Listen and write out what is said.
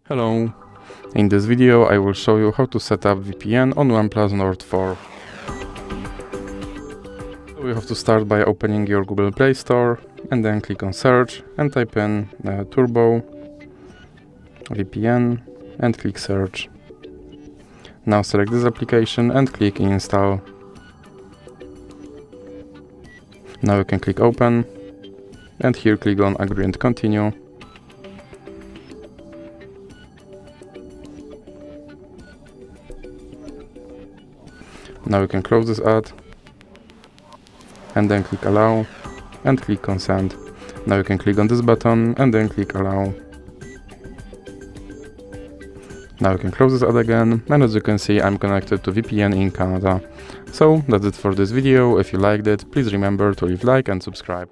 Hello! In this video I will show you how to set up VPN on OnePlus Nord 4. So you have to start by opening your Google Play Store and then click on search and type in Turbo VPN and click search. Now select this application and click install. Now you can click open and here click on agree and continue. Now you can close this ad and then click allow and click consent. Now you can click on this button and then click allow. Now you can close this ad again, and as you can see I'm connected to VPN in Canada. So that's it for this video. If you liked it, please remember to leave a like and subscribe.